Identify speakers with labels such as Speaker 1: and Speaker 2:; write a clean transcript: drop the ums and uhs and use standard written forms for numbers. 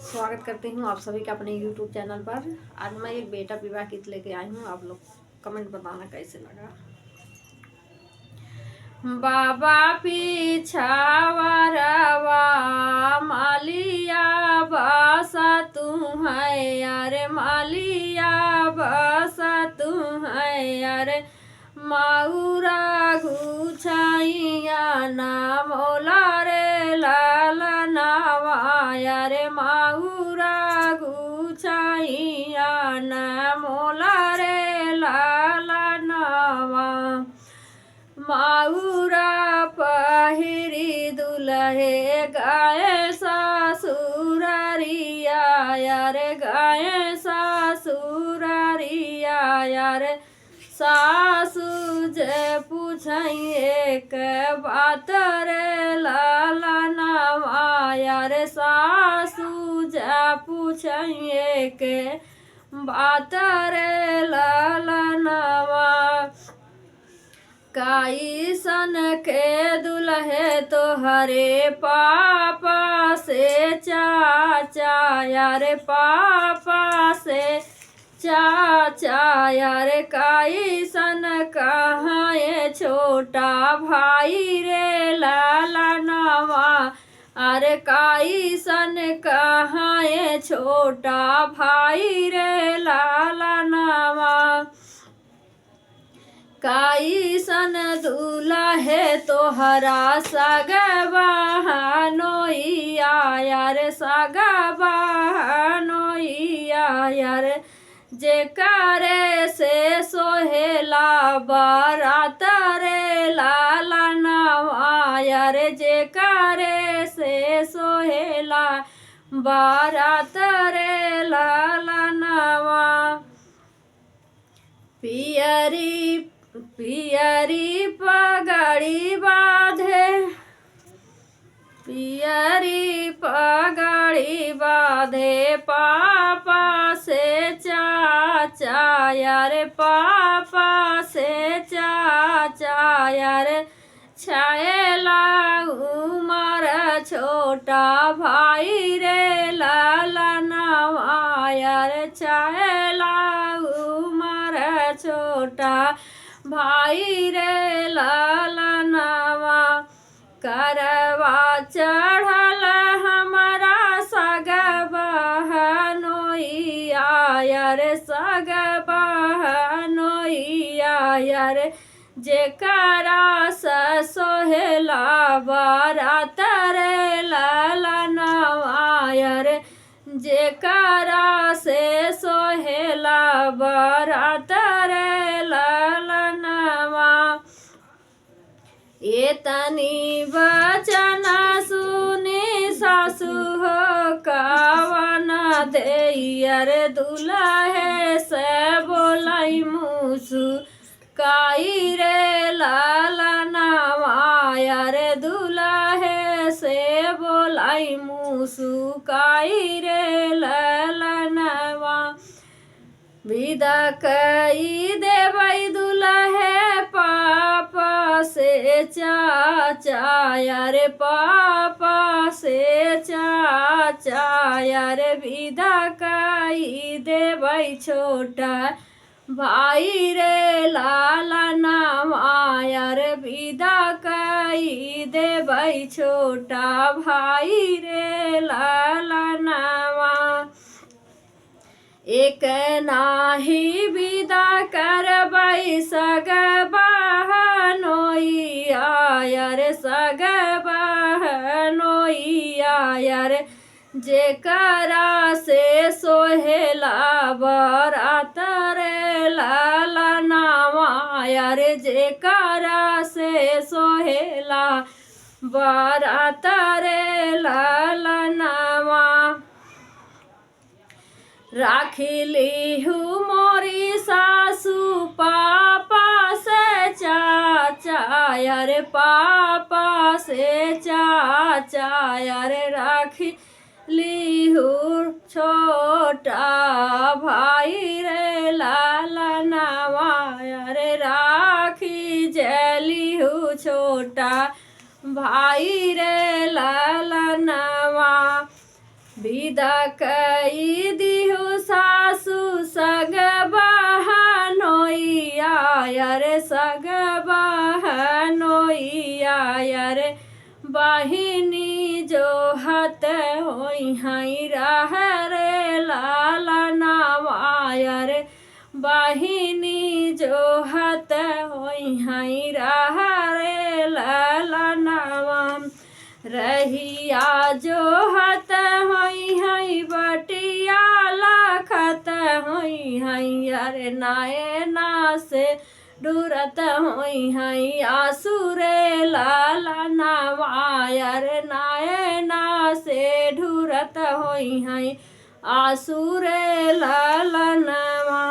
Speaker 1: स्वागत करती हूँ आप सभी का अपने YouTube चैनल पर। आज मैं एक बेटा विवाह गीत लेके आई हूँ। आप लोग कमेंट बताना कैसे लगा। बाबा पिछावरवा मालिया बसा तू है अरे मालिया बसा तू है अरे माउरा घुछाइया ना मोला रे लाला नावा अरे माउरा घुछाइया ना मोला रे लाला नावा माउरा पहिरी दुलहे गाय सासुरारिया यारे गाय सासुरारिया यारे सासु जे पूछिए के बात रे लाला नावा यारे सासु जे पूछिए के बात रे लाला नावा काई सन के दुल्हे तो हरे पापा से चाचा यारे पापा से चाचा यारे काई सन कहाँ ये छोटा भाई रे लाला नावा अरे काई सन कहाँ ये छोटा भाई रे लाला नावा काई सन दूल्हा है तोहरा सगवानोइया यार सगवानोइया यार जेकारे से सोहेला बारात रे लाला नावा यार जेकारे से सोहेला बारात रे लाला नावा पियरी पगड़ी बांधे पियरी पगड़ी बांधे पापा से चाचा यारे पापा से चाचा यारे छाएला उमर छोटा भाई रे लाला नावा यारे छाएला उमर छोटा भाई रे लाला नावा करवा चढ़ल हमारा सग बहनोइया यार सग बहनोइया यार जेकरा सोहेला बारात रे लाला नावा यार जेकरा से सोहेला बारात रे लाला नावा ये तनी वचन सुनी सासु हो कावन देयर दुल्हे से बोलाई मुसु काई रे लाला नावा यारे दुल्हे से बोलाई मुसु काई रे लाला नावा विदा कई देवई दुल्हे पापा से चाचा यारे पापा से चाचा यारे विदा कई देवई छोटा भाई रे लाला नावा यारे विदा कई देवई छोटा भाई रे लाला नावा एक नाही विदा करबई सग बहनोइया यार सग बहनोइया यार जेकरा से सोहेला बारात रे लाला नावा यार जेकरा से सोहेला बारात रे लाला नावा राखिली हूँ मोरी सासू पापा से चाचा यारे पापा से चाचा यारे राखिली हूँ छोटा भाई रे लाला नावा यारे राखी जली हूँ छोटा भाई रे लाला नावा विदा कई दिहु सासु सग बहनोइया रे सग बहनोइया रे बहिनी जो हत होई हई रह रे लाला नवाया रे बहिनी जो हत होई हई रह रे लाला नवा रहिया जो हत होई हई बटिया लखत होई हई अरे नयना से डूरत होई हई आसुरे लाला नवाया रे नयना से ढूरत होई हई आसुरे लाला नवा।